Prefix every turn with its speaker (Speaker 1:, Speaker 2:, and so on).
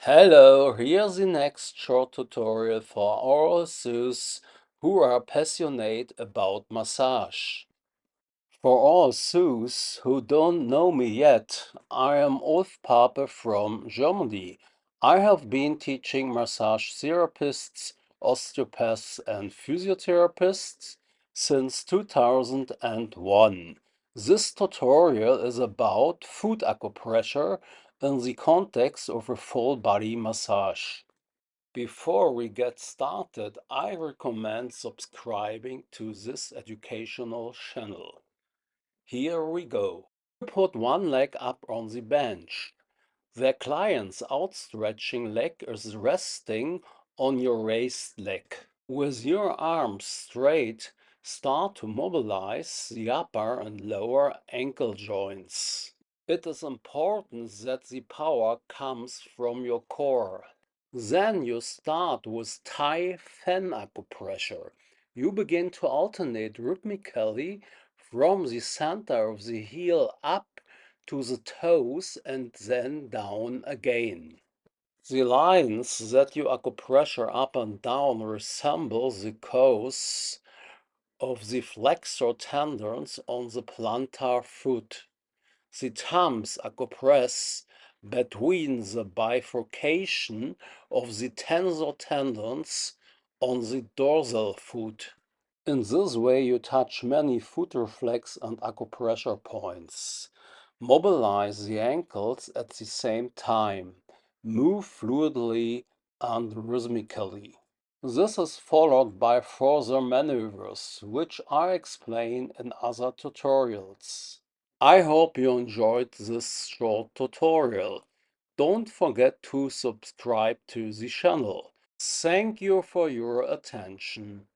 Speaker 1: Hello, here's the next short tutorial for all those who are passionate about massage. For all those who don't know me yet, I am Ulf Pape from Germany. I have been teaching massage therapists, osteopaths and physiotherapists since 2001. This tutorial is about foot acupressure in the context of a full body massage. Before we get started, I recommend subscribing to this educational channel. Here we go. Put one leg up on the bench. The client's outstretching leg is resting on your raised leg. With your arms straight, start to mobilize the upper and lower ankle joints. It is important that the power comes from your core. Then you start with Thai fan acupressure. You begin to alternate rhythmically from the center of the heel up to the toes and then down again. The lines that you acupressure up and down resemble the course of the flexor tendons on the plantar foot. The thumbs acupress between the bifurcation of the tensor tendons on the dorsal foot. In this way, you touch many foot reflex and acupressure points. Mobilize the ankles at the same time. Move fluidly and rhythmically. This is followed by further maneuvers, which I explain in other tutorials. I hope you enjoyed this short tutorial. Don't forget to subscribe to the channel. Thank you for your attention.